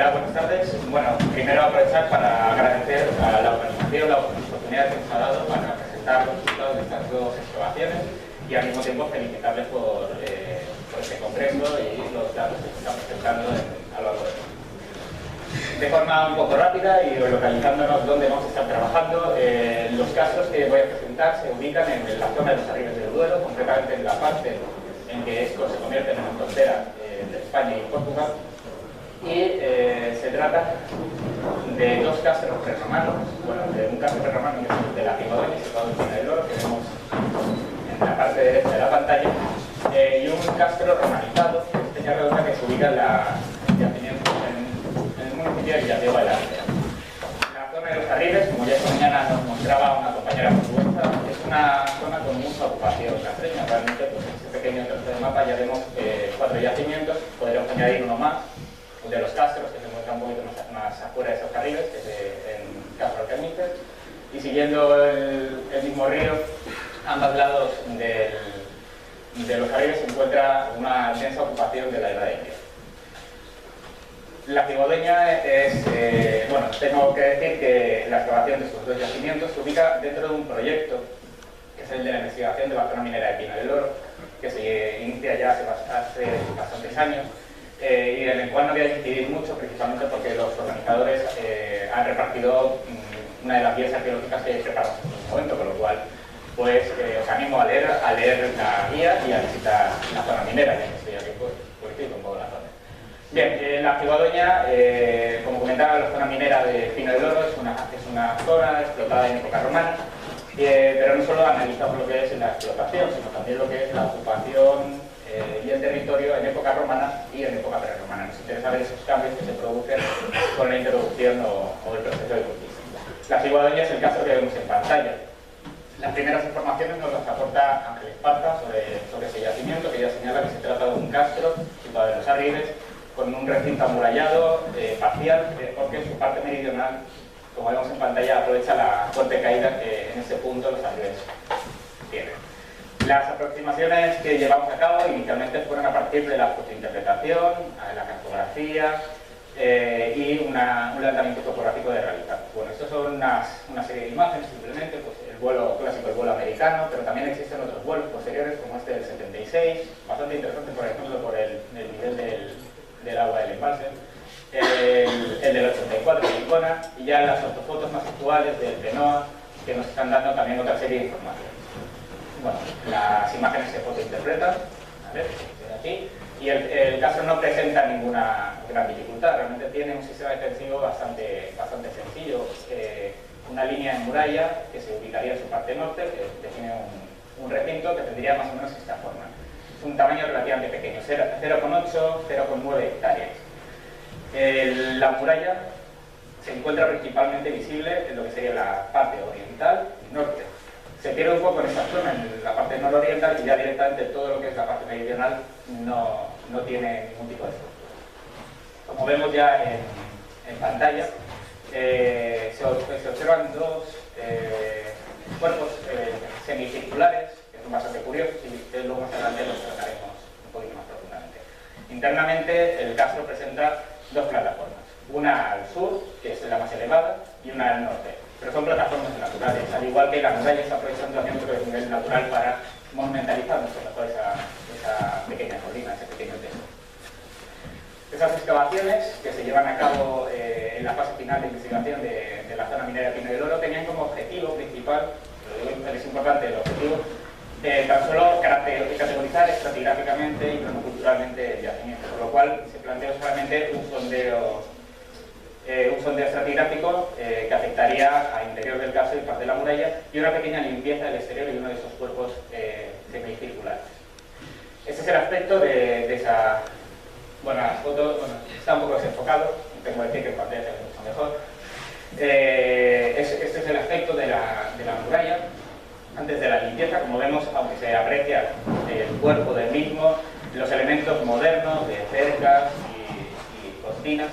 Hola, buenas tardes. Bueno, primero aprovechar para agradecer a la organización la oportunidad que nos ha dado para presentar los resultados de estas dos excavaciones y al mismo tiempo felicitarles por este congreso y los datos que se están presentando a lo largo del mundo. De forma un poco rápida y localizándonos dónde vamos a estar trabajando, los casos que voy a presentar se ubican en la zona de los Arribes del Duero, concretamente en la parte en que Escos se convierte en una frontera de España y Portugal. Y se trata de dos castros prerromanos, bueno, de un castro prerromano que es el de la Cigodoña, situado en Pina del Oro, que vemos en la parte derecha de la pantalla, y un castro romanizado, que es Peña Redonda, que se ubica en el municipio de Villanueva de la Aldea. La zona de los Arribes, como ya esta mañana nos mostraba una compañera portuguesa, es una zona con mucha ocupación castreña. Realmente, pues, en este pequeño trozo de mapa ya vemos 4 yacimientos, podríamos añadir uno más, de los castros, que se encuentra un poquito más afuera de esos Arribes, que es en Castro Alcañices, y siguiendo el mismo río, a ambos lados de los Arribes se encuentra una densa ocupación de la Edad India. La Cigodeña es, bueno, tengo que decir que la excavación de estos dos yacimientos se ubica dentro de un proyecto, que es el de la investigación de la zona minera de Pina del Oro, que se inicia ya hace bastantes años, y en el cual no voy a incidir mucho, principalmente porque los organizadores han repartido una de las guías arqueológicas que preparamos en este momento, con lo cual pues, os animo a leer la guía y a visitar la zona minera, ya que estoy aquí pues explico un poco la zona. Bien, la Cigodoña, como comentaba, la zona minera de Pina del Oro es una zona explotada en época romana, pero no solo analizamos lo que es la explotación, sino también lo que es la ocupación y el territorio en época romana y en época prerromana. Nos interesa ver esos cambios que se producen con la introducción o el proceso de conquista. La Cigodoña es el caso que vemos en pantalla. Las primeras informaciones nos las aporta Ángel Esparza sobre ese yacimiento, que ya señala que se trata de un castro situado en los Arribes, con un recinto amurallado parcial, porque en su parte meridional, como vemos en pantalla, aprovecha la fuerte caída que en ese punto los Arribes tienen. Las aproximaciones que llevamos a cabo inicialmente fueron a partir de la fotointerpretación, la cartografía y un levantamiento topográfico de realidad. Bueno, estas son una serie de imágenes, simplemente, pues el vuelo clásico, el vuelo americano, pero también existen otros vuelos posteriores, como este del 76, bastante interesante, por ejemplo, por el nivel del agua del embalse, el del 84 de Icona, y ya las ortofotos más actuales del PENOA, que nos están dando también otra serie de información. Bueno, las imágenes se fotointerpretan, ¿vale? Aquí, y el caso no presenta ninguna gran dificultad, realmente tiene un sistema defensivo bastante sencillo, una línea en muralla que se ubicaría en su parte norte, que define un recinto que tendría más o menos esta forma. Es un tamaño relativamente pequeño, 0,8, 0,9 hectáreas. La muralla se encuentra principalmente visible en lo que sería la parte oriental y norte. Se pierde un poco en esta zona, en la parte nororiental, y ya directamente todo lo que es la parte meridional no tiene ningún tipo de estructura. Como vemos ya en pantalla, se observan dos cuerpos semicirculares, que son bastante curiosos y luego más adelante los trataremos un poquito más profundamente. Internamente, el castro presenta dos plataformas, una al sur, que es la más elevada, y una al norte. Pero son plataformas naturales, al igual que la muralla está aprovechando también otro nivel natural para monumentalizar mucho mejor esa pequeña colina, ese pequeño texto. Esas excavaciones que se llevan a cabo en la fase final de investigación de la zona minera de Pina del Oro tenían como objetivo principal, es importante el objetivo, tan solo categorizar estratigráficamente y cronoculturalmente el yacimiento, por lo cual se planteó solamente un sondeo estratigráfico que afectaría al interior del castro y parte de la muralla, y una pequeña limpieza del exterior y uno de esos cuerpos semicirculares. Ese es el aspecto de esa... Bueno, las fotos, está un poco desenfocado, tengo que decir que en pantalla se ve mucho mejor. Este es el aspecto de la muralla antes de la limpieza. Como vemos, aunque se aprecia el cuerpo del mismo, los elementos modernos de cercas y cortinas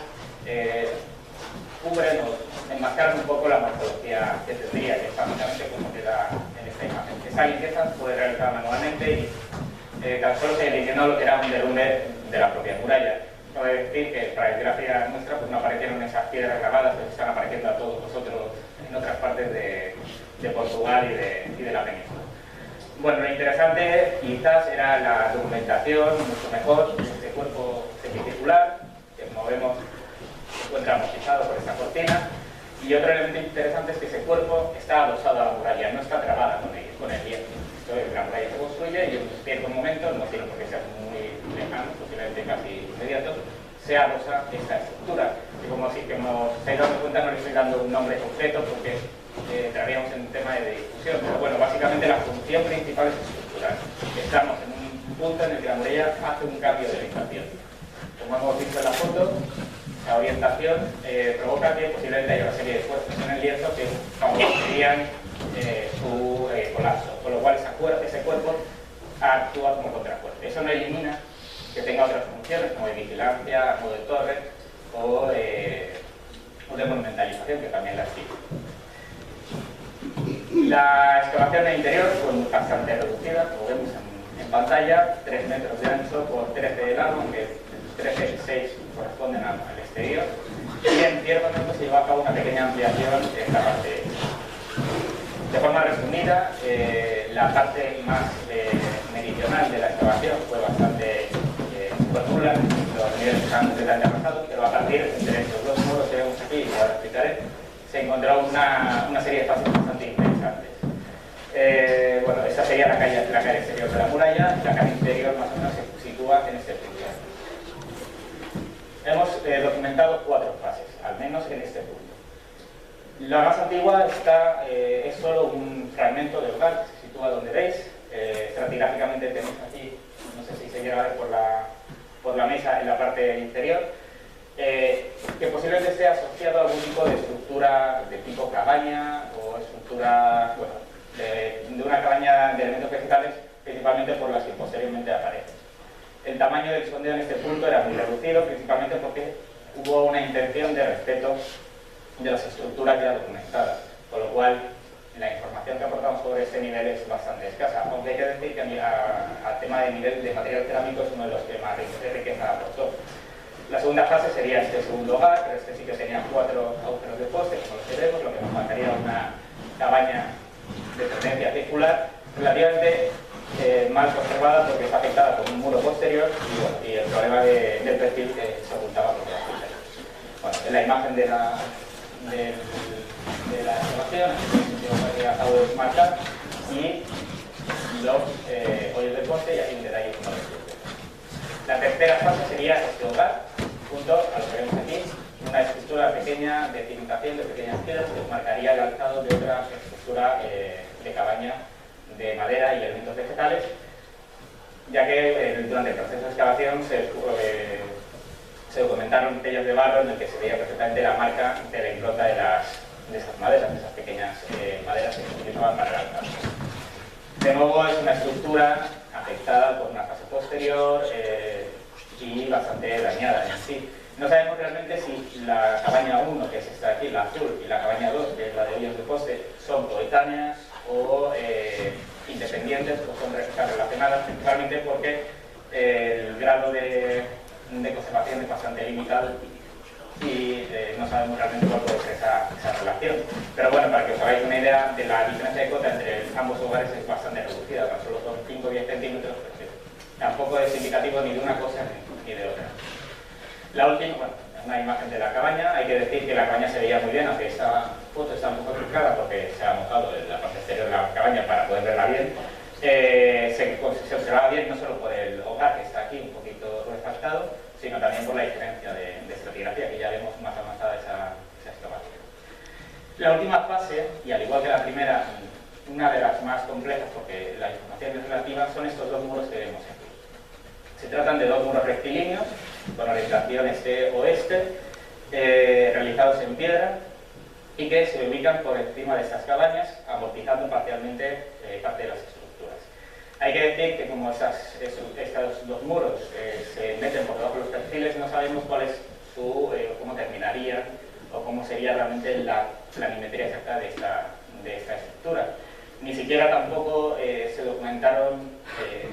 cubren o enmascaran un poco la morfología que tendría, que es básicamente como queda en esta imagen. Esa limpieza fue realizada manualmente y tan solo se eliminó lo que era un derrumbe de la propia muralla. Cabe decir que para desgracia nuestra pues no aparecieron esas piedras grabadas, que están apareciendo a todos vosotros en otras partes de Portugal y de la península. Bueno, lo interesante quizás era la documentación, mucho mejor, de este cuerpo semicircular, que como vemos se encuentra amortizado por esta cortina. Y otro elemento interesante es que ese cuerpo está adosado a la muralla, no está trabada con el lienzo. Entonces la muralla se construye y en cierto momento, no tiene por qué ser muy lejano, posiblemente casi inmediato, se adosa esta estructura. Y como si como se han dado cuenta, no le estoy dando un nombre concreto porque entraríamos en un tema de discusión. Pero bueno, básicamente la función principal es estructural. Estamos en un punto en el que la muralla hace un cambio de orientación. Como hemos visto en la foto, la orientación provoca que posiblemente haya una serie de fuerzas en el lienzo que favorecerían su colapso, con lo cual ese cuerpo actúa como contrafuerte. Eso no elimina que tenga otras funciones como de vigilancia, o de torre o de monumentalización, que también las tiene. La excavación del interior fue bastante reducida, como vemos en pantalla, 3 metros de ancho por 13 de largo, aunque 13 y 6 corresponden al exterior, y en cierto momento se llevó a cabo una pequeña ampliación en la parte. De forma resumida, la parte más meridional de la excavación fue bastante nula, los niveles están completamente avanzados, pero a partir de estos dos muros que vemos aquí, y ahora explicaré, se encontró una serie de fases bastante interesantes. Bueno, esta sería la calle exterior de la muralla, y la calle interior más o menos se sitúa en este punto. Hemos documentado 4 fases, al menos en este punto. La más antigua es solo un fragmento del hogar, que se sitúa donde veis. Estratigráficamente tenéis aquí, no sé si se llega a ver por la mesa en la parte inferior, que posiblemente esté asociado a algún tipo de estructura de tipo cabaña o estructura, bueno, de una cabaña de elementos vegetales, principalmente por las que posteriormente aparecen. El tamaño del sondeo en este punto era muy reducido, principalmente porque hubo una intención de respeto de las estructuras ya documentadas, con lo cual la información que aportamos sobre este nivel es bastante escasa, aunque hay que decir que al tema de nivel de material cerámico es uno de los que más riqueza aportó. La segunda fase sería este segundo hogar, pero este sí que tenía 4 agujeros de poste, como los que vemos, lo que nos marcaría una cabaña de tendencia circular, relativamente mal conservada porque está afectada por un muro posterior y el problema del perfil que se ocultaba por las fronteras. Bueno, en la imagen de la excavación, que acabo de marcar, y los hoyos del poste, y aquí un detalle como la tercera fase sería este hogar, junto a lo que vemos aquí, una estructura pequeña de cimentación de pequeñas piedras que marcaría el alzado de otra estructura de cabaña de madera y elementos vegetales, ya que durante el proceso de excavación se documentaron tellas de barro en el que se veía perfectamente la marca de la impronta de esas maderas, de esas pequeñas maderas que se utilizaban para el alzado. De nuevo es una estructura afectada por una fase posterior y bastante dañada en sí. No sabemos realmente si la cabaña 1, que es esta aquí, la azul, y la cabaña 2, que es la de hoyos de poste, son coetáneas o independientes o son relacionadas, principalmente porque el grado de conservación es bastante limitado y no sabemos realmente cuál puede ser esa relación. Pero bueno, para que os hagáis una idea de la diferencia de cota entre ambos hogares es bastante reducida, tan solo son 5 o 10 centímetros, pero tampoco es indicativo ni de una cosa ni de otra. La última, bueno, es una imagen de la cabaña. Hay que decir que la cabaña se veía muy bien, aunque esta foto está un poco trucada porque se ha mojado en la parte exterior de la cabaña para poder verla bien. Se observaba bien no solo por el hogar que está aquí un poquito refractado, sino también por la diferencia de estratigrafía, que ya vemos más avanzada esa excavación. La última fase, y al igual que la primera, una de las más complejas porque la información es relativa, son estos dos muros que vemos aquí. Se tratan de dos muros rectilíneos con orientación este-oeste, realizados en piedra y que se ubican por encima de estas cabañas, amortizando parcialmente parte de las estructuras. Hay que decir que como estos dos muros se meten por debajo de los perfiles, no sabemos cuál es cómo terminarían o cómo sería realmente la planimetría exacta de esta estructura. Ni siquiera tampoco se documentaron,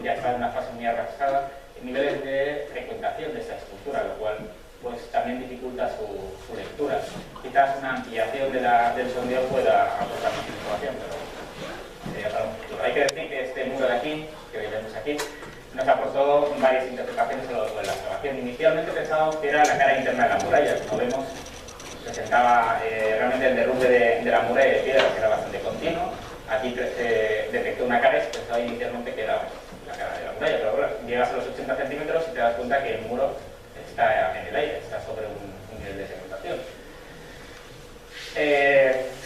ya está en una fase muy avanzada, niveles de frecuentación de esa estructura, lo cual pues también dificulta su lectura. Quizás una ampliación del sondeo pueda aportar más información, pero sería para un futuro. Hay que decir que este muro de aquí, que vemos aquí, nos aportó varias interpretaciones a lo largo de la excavación. Inicialmente pensábamos que era la cara interna de la muralla. Como vemos, presentaba realmente el derrumbe de la muralla de piedra, que era bastante continuo. Aquí detectó una cara y se pensaba inicialmente que era la cara de la muralla, pero bueno, llegas a los 80 centímetros y te das cuenta que el muro está en el aire, está sobre un nivel de segmentación.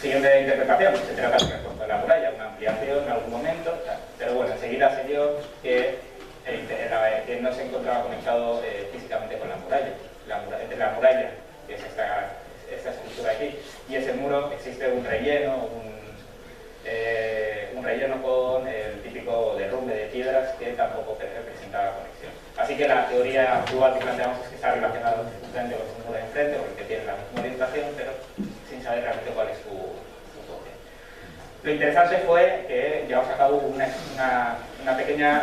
Siguiente interpretación, se trata de refuerzo de la muralla, una ampliación en algún momento, pero bueno, enseguida se dio que no se encontraba conectado físicamente con la muralla. Entre la muralla, que es esta estructura aquí, y ese muro existe un relleno con el típico derrumbe de piedras que tampoco representaba conexión. Así que la teoría actual que planteamos es que está relacionado justamente con ese muro de enfrente, porque tiene la misma orientación, pero sin saber realmente cuál es su toque. Lo interesante fue que llevamos a cabo una pequeña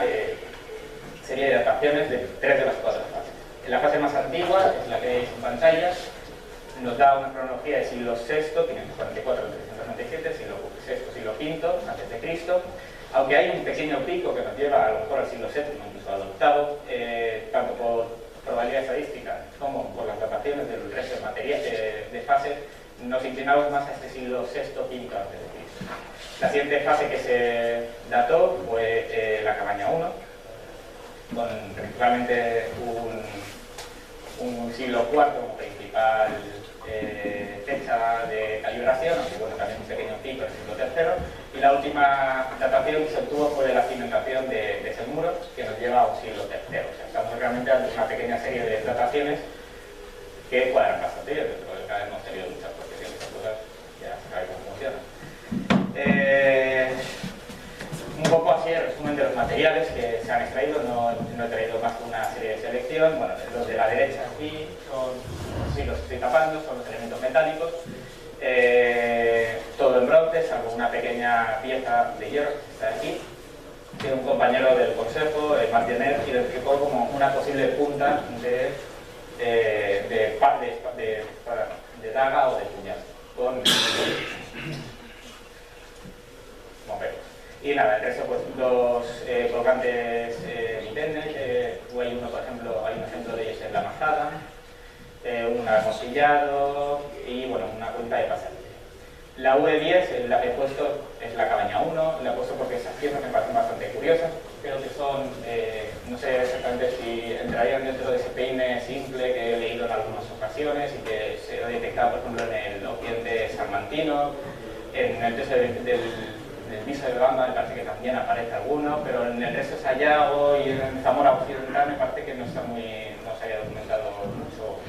serie de dataciones de 3 de las 4 fases. En la fase más antigua, es la que veis en pantalla, nos da una cronología de siglo VI, 544 a 397, siglo VI, siglo V, antes de Cristo, aunque hay un pequeño pico que nos lleva a lo mejor al siglo VII, incluso al VIII, tanto por probabilidad estadística como por las dataciones del resto de material de fases, nos inclinamos más a este siglo VI, V antes de Cristo. La siguiente fase que se dató fue la cabaña 1, con principalmente un siglo IV como principal fecha de calibración, aunque bueno, también un pequeño pico en el siglo III, y la última datación que se obtuvo fue de la cimentación de ese muro, que nos lleva a un siglo III. O sea, estamos realmente ante una pequeña serie de dataciones que cuadran bastante bien, porque cada vez hemos tenido muchas cuestiones, estas cosas ya se sabe cómo funcionan. Un poco así el resumen de los materiales que se han extraído, no he traído más que una serie de selección. Bueno, los de la derecha aquí son, sí, los estoy tapando, son los elementos metálicos, todo en bronce, salvo una pequeña pieza de hierro que está aquí, que un compañero del consejo, Martínez, identificó como una posible punta de daga o de puñal, con bomberos. Y nada, el resto, pues los colgantes mitennes, hay uno, por ejemplo, hay un ejemplo de ellos en la majada, un armosillado y bueno, una cuenta de pasaje. La V10, la que he puesto, es la cabaña 1, la he puesto porque esas piezas me parecen bastante curiosas. Creo que son, no sé exactamente si entrarían dentro de ese peine simple que he leído en algunas ocasiones y que se ha detectado, por ejemplo, en el occidente salmantino, en el texto del Viso de Bamba me parece que también aparece alguno, pero en el resto de Sayago y en Zamora Occidental me parece que no se haya documentado mucho.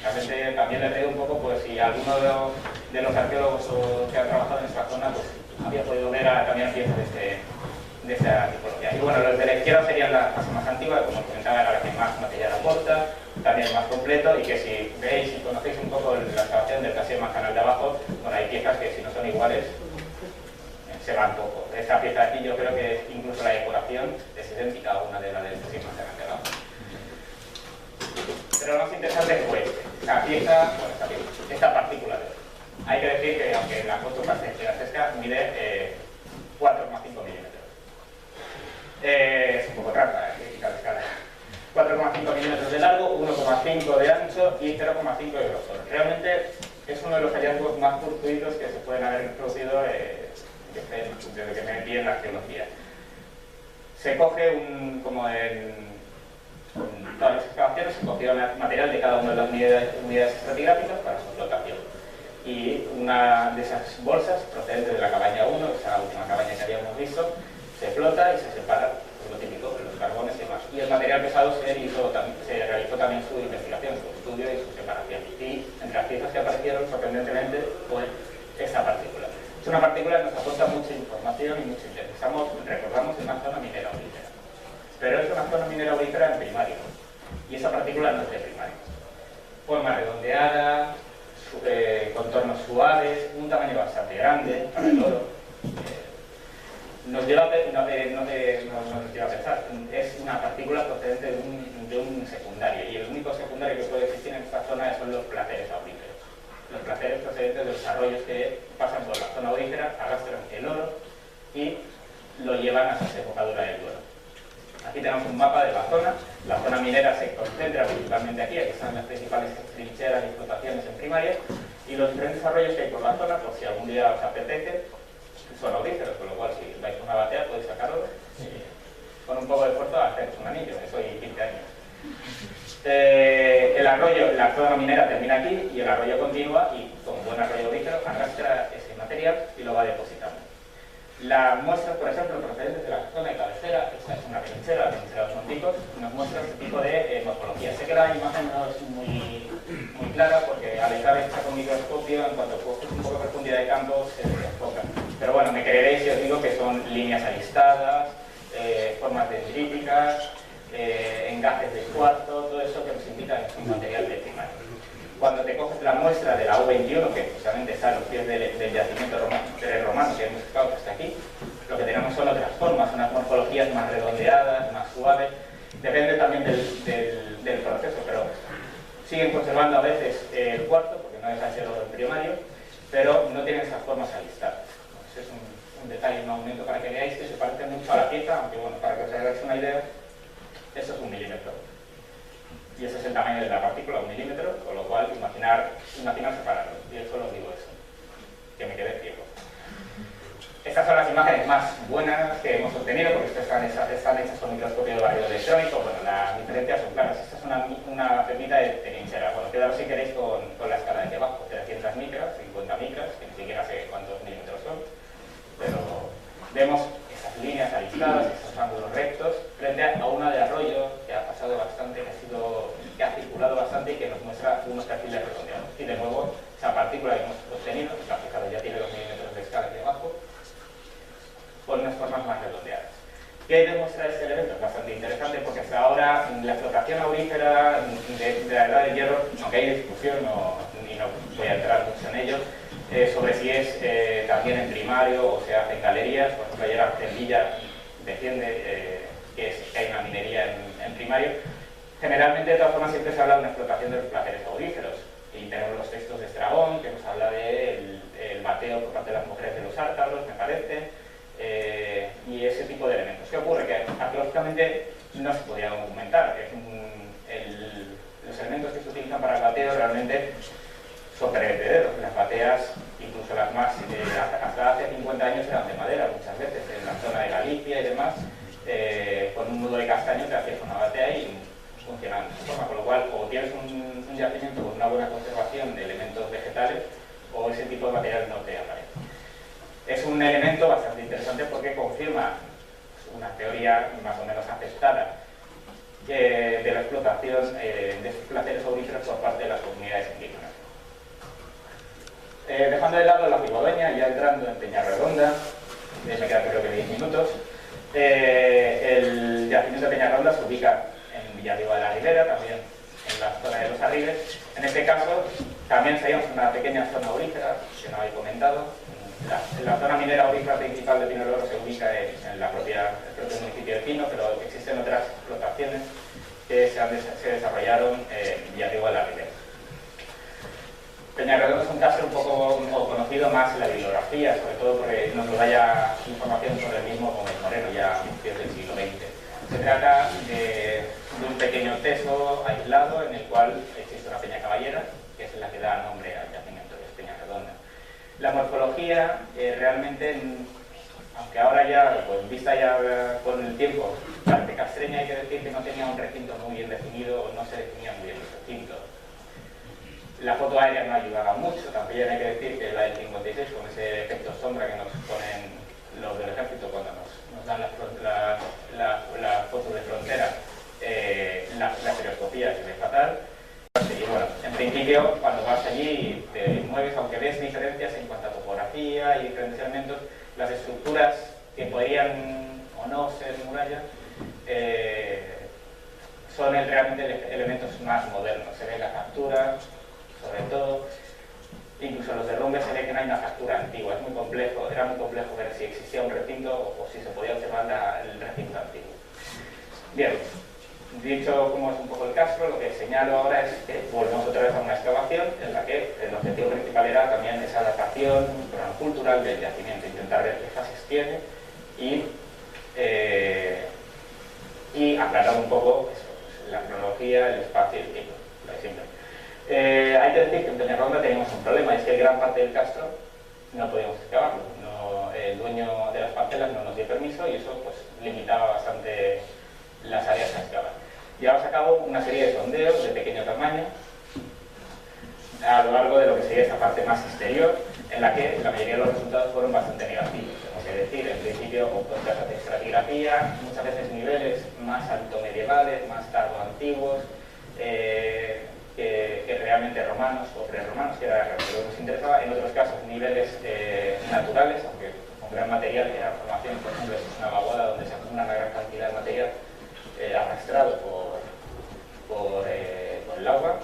Realmente también le he leído un poco, pues si alguno de los arqueólogos que han trabajado en esta zona pues había podido ver también piezas de esa tipología. Y bueno, los de la izquierda serían la fase más antigua, como comentaba, era la que más material aporta, también más completo, y que si veis y conocéis un poco la excavación del casi más canal de abajo, bueno, hay piezas que si no son iguales se va un poco. Esta pieza de aquí yo creo que incluso la decoración es idéntica a una de las del siglo adelantado. Pero lo más interesante fue esta partícula de oro. Hay que decir que aunque la foto parece gigantesca, mide 4,5 milímetros. Es un poco trampa, quitar la escala. 4,5 milímetros de largo, 1,5 de ancho y 0,5 de grosor. Realmente es uno de los hallazgos más fortuitos que se pueden haber producido desde que me metí en la arqueología. Se coge como en todas las excavaciones, se cogió material de cada una de las unidades estratigráficas para su flotación. Y una de esas bolsas, procedente de la cabaña 1, esa última cabaña que habíamos visto, se flota y se separa, por lo típico, los carbones y demás. Y el material pesado se realizó también su investigación, su estudio y su separación. Y entre las piezas que aparecieron, sorprendentemente, fue esta partícula. Es una partícula que nos aporta mucha información y mucho interés. Recordamos, en una zona minera aurífera. Pero es una zona minera aurífera en primario. Y esa partícula no es de primario. Forma redondeada, contornos suaves, un tamaño bastante grande para el oro. nos lleva a pensar, es una partícula procedente de un secundario, y el único secundario que puede existir en esta zona son los placeres auríferos. Los placeres procedentes de los arroyos que pasan por la zona aurífera, arrastran el oro y lo llevan a esa desembocadura del Duero. Aquí tenemos un mapa de la zona minera se concentra principalmente aquí están las principales trincheras y explotaciones en primaria, y los diferentes arroyos que hay por la zona, por si algún día os apetece, son auríferos, con lo cual si vais a una batea podéis sacarlo con un poco de esfuerzo a haceros un anillo, eso y 15 años. El arroyo, la zona minera termina aquí y el arroyo continúa y como buen arroyo aurífero arrastra ese material y lo va depositando. Las muestras, por ejemplo, procedentes de la zona de cabecera, esta es una trinchera, la trinchera de los Monticos, nos muestra este tipo de morfología. Sé que la imagen no es muy clara porque al estar hecha con microscopio, en cuanto coges un poco de profundidad de campo, se enfoca. Pero bueno, me creeréis si os digo que son líneas alistadas, formas dendríticas, engajes de cuarzo, todo eso que nos indica que es un material de primario. Cuando te coges la muestra de la U21, que precisamente está a los pies del yacimiento romano que hemos buscado hasta aquí, lo que tenemos son otras formas, unas morfologías más redondeadas, más suaves, depende también del proceso, pero siguen conservando a veces el cuarzo, porque no deja de ser oro primario, pero no tienen esas formas alistadas. Es un detalle, un aumento para que veáis que se parece mucho a la pieza, aunque bueno, para que os hagáis una idea, eso es 1 milímetro. Y ese es el tamaño de la partícula, 1 milímetro, con lo cual imaginar separarlo. Y yo solo digo eso, que me quedé ciego. Estas son las imágenes más buenas que hemos obtenido, porque están hechas con microscopio de barrido electrónico. Bueno, las diferencias son claras. Esta es una pepita de trinchera. Bueno, quedaros si queréis con la escala de aquí abajo, 300 micras, 50 micras, que ni siquiera sé cuántos milímetros son, pero vemos esas líneas alistadas, esos ángulos rectos, frente a una de arroyo que ha pasado bastante, que ha circulado bastante y que nos muestra unos perfiles redondeados. Y de nuevo, esa partícula que hemos obtenido, que está fijada ya tiene 2 milímetros de escala aquí abajo, con unas formas más redondeadas. ¿Qué demuestra este elemento? Es bastante interesante porque hasta ahora la explotación aurífera de la edad del hierro, aunque hay discusión y no voy a entrar mucho en ello, sobre si es también en primario o se hace en galerías. Por ejemplo, ayer Arcendilla defiende que hay una minería en primario. Generalmente, de todas formas, siempre se habla de una explotación de los placeres auríferos. Y tenemos los textos de Estrabón, que nos habla del bateo por parte de las mujeres de los ártaros, me parece, y ese tipo de elementos. ¿Qué ocurre? Que arqueológicamente no se podía documentar. Los elementos que se utilizan para el bateo realmente son perecederos. Las bateas, incluso las más, hasta hace 50 años eran de madera muchas veces, en la zona de Galicia y demás, con un nudo de castaño te hacías una batea y funcionaban de esa forma, con lo cual o tienes un yacimiento con una buena conservación de elementos vegetales o ese tipo de material no te aparece. Es un elemento bastante interesante porque confirma una teoría más o menos aceptada de la explotación de estos placeres auríferos por parte de las comunidades indígenas. Dejando de lado la Ribadeña, ya entrando en Peñarredonda, me quedan creo que 10 minutos, el yacimiento de Peñarredonda se ubica en Villarriba de la Ribera, también en la zona de los Arribes. En este caso, también seríamos una pequeña zona aurífera, que no habéis comentado. La zona minera aurífera principal de Pino del Oro se ubica en el propio municipio de Pino, pero existen otras explotaciones que se desarrollaron en Villarriba de la Ribera. Peñarredonda es un caso un poco conocido más en la bibliografía, sobre todo porque nos da ya información sobre el mismo Gómez Moreno, ya a principios del siglo XX. Se trata de un pequeño teso aislado en el cual existe una peña caballera, que es la que da nombre al yacimiento, que es Peñarredonda. La morfología realmente, aunque ahora ya, pues vista ya con el tiempo, parte castreña, hay que decir que no tenía un recinto muy bien definido, o no se definía muy bien el recinto. La foto aérea no ayudaba mucho, también hay que decir que la del 56, con ese efecto sombra que nos ponen los del ejército cuando nos dan las fotos de frontera, la estereoscopía se ve fatal. Y bueno, en principio, cuando vas allí te mueves, aunque ves diferencias en cuanto a topografía y diferentes elementos, las estructuras que podrían o no ser murallas son realmente elementos más modernos. Se ve la captura, sobre todo, Incluso los derrumbes se ve que no hay una factura antigua, es muy complejo, era muy complejo ver si existía un recinto o si se podía observar el recinto antiguo. Bien, dicho cómo es un poco el caso, lo que señalo ahora es que volvemos otra vez a una excavación en la que el objetivo principal era también esa adaptación cultural del yacimiento, intentar ver qué fases tiene y aclarar un poco eso, pues, la cronología, el espacio y el tiempo, lo de siempre. Hay que decir que en Peñarronda teníamos un problema, y es que gran parte del castro no podíamos excavarlo. El dueño de las parcelas no nos dio permiso y eso pues, limitaba bastante las áreas a excavar. Llevamos a cabo una serie de sondeos de pequeño tamaño a lo largo de lo que sería esta parte más exterior, en la que la mayoría de los resultados fueron bastante negativos. Tengo que decir, en principio, obras de estratigrafía, muchas veces niveles más alto medievales, más tardo antiguos, que realmente romanos o prerromanos, que era lo que nos interesaba. En otros casos, niveles naturales, aunque con gran material, que era formación, por ejemplo, es una vaguada donde se acumula una gran cantidad de material arrastrado por el agua.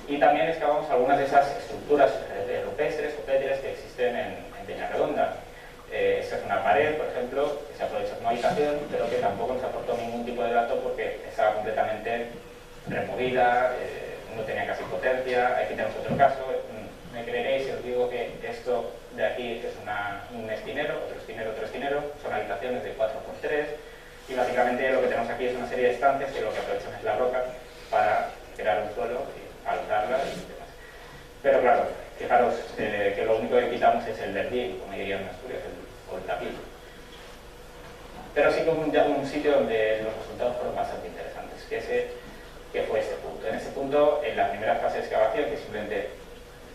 Y también excavamos algunas de esas estructuras rupestres o pétreas que existen en Peñarredonda. Esta es una pared, por ejemplo, que se aprovecha como habitación, pero que tampoco nos aportó ningún tipo de dato porque estaba completamente removida, no tenía casi potencia. Aquí tenemos otro caso. Me creeréis si os digo que esto de aquí es un esquinero, otro esquinero, son habitaciones de 4×3, y básicamente lo que tenemos aquí es una serie de estancias que lo que aprovechan es la roca para crear un suelo y alzarla y demás. Pero claro, fijaros que lo único que quitamos es el vertigo, como dirían en Asturias, o el tapiz. Pero sí que un sitio donde los resultados fueron bastante interesantes, que fue este punto. En este punto, en la primera fase de excavación, que simplemente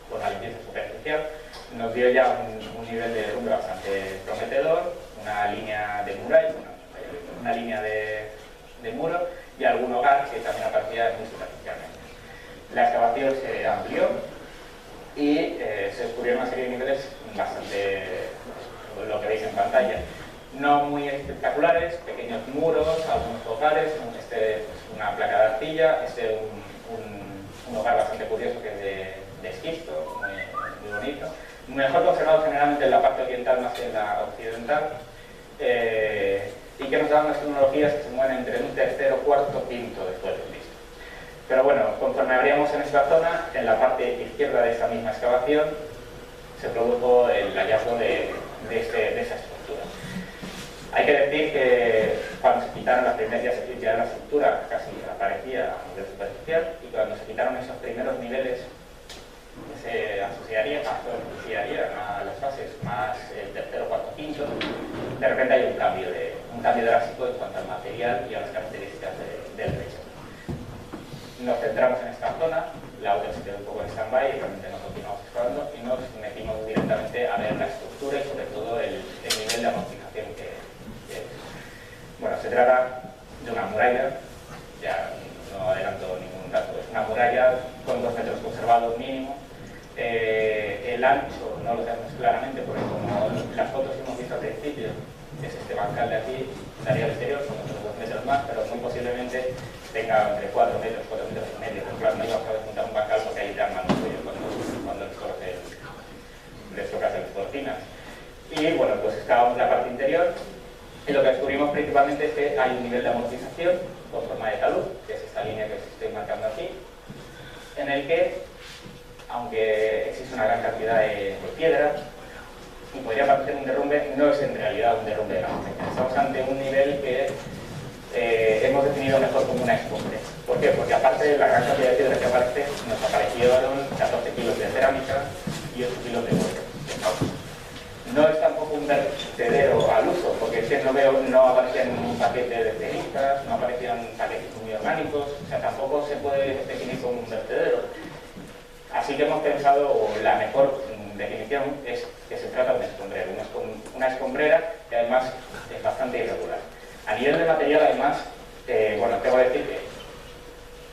con la limpieza superficial, nos dio ya un nivel de derrumbe bastante prometedor, una línea de muralla, una línea de muro y algún hogar que también aparecía muy superficialmente. La excavación se amplió y se descubrieron una serie de niveles bastante, lo que veis en pantalla, no muy espectaculares, pequeños muros, algunos hogares, una placa de arcilla, un hogar bastante curioso que es de esquisto, muy bonito, mejor conservado generalmente en la parte oriental más que en la occidental, y que nos dan unas tecnologías que se mueven entre un tercero, cuarto, quinto de suelo listo. Pero bueno, conforme abríamos en esta zona, en la parte izquierda de esa misma excavación, se produjo el hallazgo de esa estructura. Hay que decir que cuando se quitaron las primeras, ya la estructura casi aparecía a nivel superficial, y cuando se quitaron esos primeros niveles que se asociarían a las fases más el tercero, cuarto, quinto, de repente hay un cambio drástico en cuanto al material y a las características del lecho. Nos centramos en esta zona, la otra se quedó un poco en stand-by y realmente no continuamos excavando y nos metimos directamente a ver la estructura y sobre todo el nivel de amortización que es. Bueno, se trata de una muralla, ya no adelanto ningún dato, es una muralla con 2 metros conservados mínimo. El ancho no lo sabemos claramente porque como las fotos que hemos visto al principio es este bancal de aquí, daría al exterior, son otros 2 metros más, pero muy posiblemente tenga entre 4 metros, 4 metros y medio. Pero claro, no íbamos a juntar un bancal porque ahí te arman lo suyo cuando les toca hacer las cortinas. Y bueno, pues estábamos en la parte interior y lo que descubrimos principalmente es que hay un nivel de amortización con forma de talud, que es esta línea que os estoy marcando aquí, en el que, aunque existe una gran cantidad de piedra y podría parecer un derrumbe, no es en realidad un derrumbe de la montaña. Estamos ante un nivel que hemos definido mejor como una escombrera. ¿Por qué? Porque aparte de la gran cantidad de piedra que aparece, nos aparecieron 14 kilos de cerámica y 8 kilos de hueso. No es tampoco un vertedero al uso, porque es que no aparecían paquetes de ceristas, no aparecían paquetes muy orgánicos, o sea, tampoco se puede definir como un vertedero. Así que hemos pensado, o la mejor definición es que se trata de una escombrera que además es bastante irregular. A nivel de material, además, bueno, tengo que decir que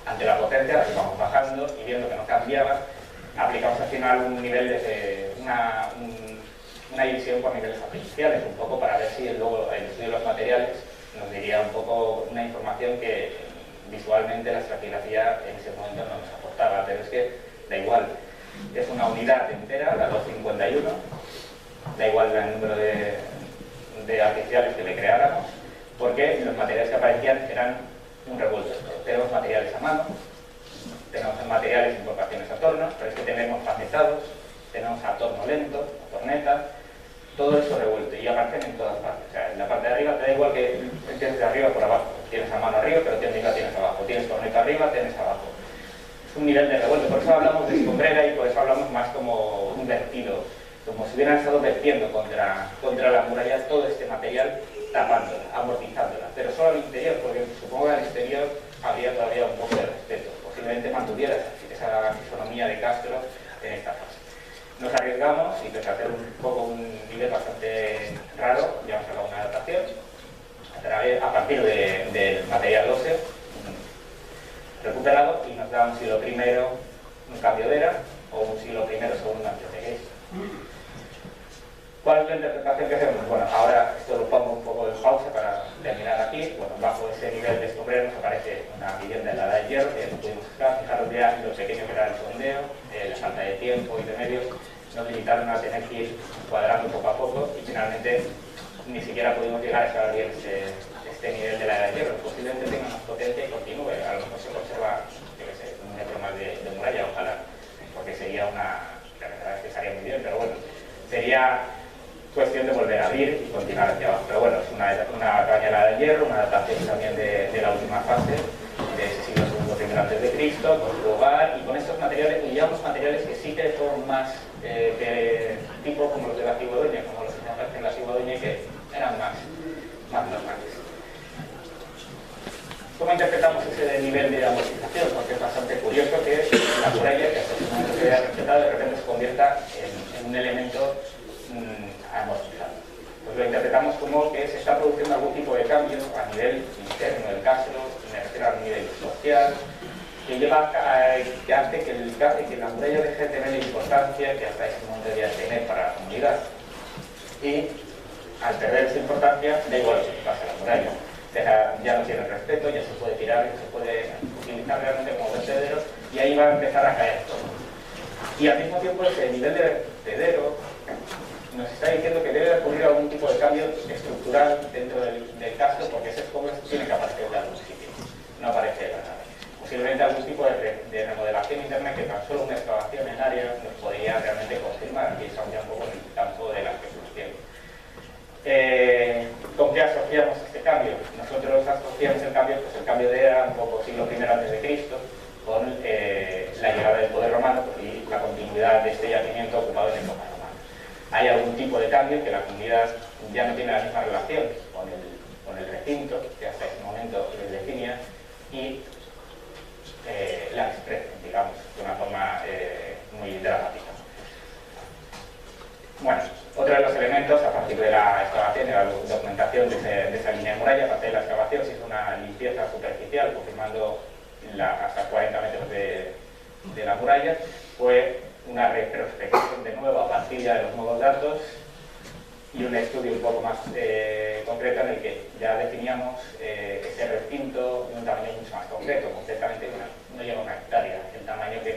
ante la potencia, la vamos bajando y viendo que no cambiaba, aplicamos al final un nivel de una división por niveles artificiales, un poco para ver si luego el estudio de los materiales nos diría un poco una información que visualmente la estratigrafía en ese momento no nos aportaba, pero es que da igual. Es una unidad entera, la 251, da igual el número de artificiales que le creáramos, porque los materiales que aparecían eran un revuelto. Tenemos materiales a mano, tenemos materiales importaciones a torno, pero es que tenemos facetados, tenemos a torno lento, a torneta, todo eso revuelto y aparecen en todas partes. O sea, en la parte de arriba te da igual que tienes de arriba por abajo. Tienes a mano arriba, pero tienes abajo. Tienes torneta arriba, tienes abajo. Es un nivel de revuelto. Por eso hablamos de escombrera y por eso hablamos más como un vertido, como si hubieran estado vertiendo contra la muralla todo este material, tapándola, amortizándola. Pero solo al interior, porque supongo que al exterior habría todavía un poco de respeto. Posiblemente mantuviera esa fisonomía de Castro en esta fase. Nos arriesgamos y pese a hacer un poco un nivel bastante raro, llevamos a cabo una adaptación a partir del material óseo recuperado y nos da un siglo primero, un cambio de era, o un siglo primero segundo antes de Cristo. ¿Cuál es la interpretación que hacemos? Bueno, ahora esto lo pongo un poco en pausa para terminar aquí. Bueno, bajo ese nivel de escombrero nos aparece una vivienda en la edad del hierro, que no pudimos sacar. Fijaros ya lo pequeño que era el sondeo, la falta de tiempo y de medios nos limitaron a tener que ir cuadrando poco a poco y finalmente ni siquiera pudimos llegar a saber bien este nivel de la edad del hierro. Posiblemente tenga más potencia y continúe, a lo mejor se conserva, yo qué sé, un metro más de muralla, ojalá, porque sería la verdad es que estaría muy bien, pero bueno, sería cuestión de volver a abrir y continuar hacia abajo. Pero bueno, es una cañada de hierro, una adaptación también de la última fase, de ese siglo II primero antes de Cristo, con su hogar, y con estos materiales, y llevamos materiales que sí que son más tipo como los de la ciguadoña, como los que aparecen en la ciguadoña, que eran más normales. ¿Cómo interpretamos ese nivel de amortización? Porque es bastante curioso que la muralla, que hasta ese momento se había respetado, de repente se convierta en un elemento amortizado. Pues lo interpretamos como que se está produciendo algún tipo de cambio a nivel interno del Castro, me refiero a nivel social, que lleva que hace que la muralla deje de tener la importancia que hasta ese momento debía tener para la comunidad. Y al perder esa importancia, da igual lo que pasa a la muralla. Ya no tiene respeto, ya se puede tirar, ya se puede utilizar realmente como vertedero, y ahí va a empezar a caer todo. Y al mismo tiempo ese nivel de vertedero nos está diciendo que debe ocurrir algún tipo de cambio estructural dentro del Castro, porque ese escombro tiene que aparecer de algún sitio, no aparece de la nada. Posiblemente algún tipo de remodelación interna que tan solo una excavación en área nos podría realmente confirmar, y estamos ya un poco en el campo de la especulación. ¿Con qué asociamos este cambio? Nosotros asociamos el cambio, pues el cambio de era un poco siglo I antes de Cristo, con la llegada del poder romano y la continuidad de este yacimiento ocupado en época romana. Hay algún tipo de cambio que la comunidad ya no tiene la misma relación con el recinto que hasta ese momento les definía y la expresen, digamos, de una forma muy dramática. Bueno, otro de los elementos, a partir de la excavación y la documentación de esa línea de muralla, aparte de la excavación, se hizo una limpieza superficial, confirmando hasta 40 metros de la muralla. Fue una retrospección de nuevo a partir ya de los nuevos datos y un estudio un poco más concreto en el que ya definíamos ese recinto de un tamaño mucho más concreto, concretamente no llega a 1 hectárea, el tamaño que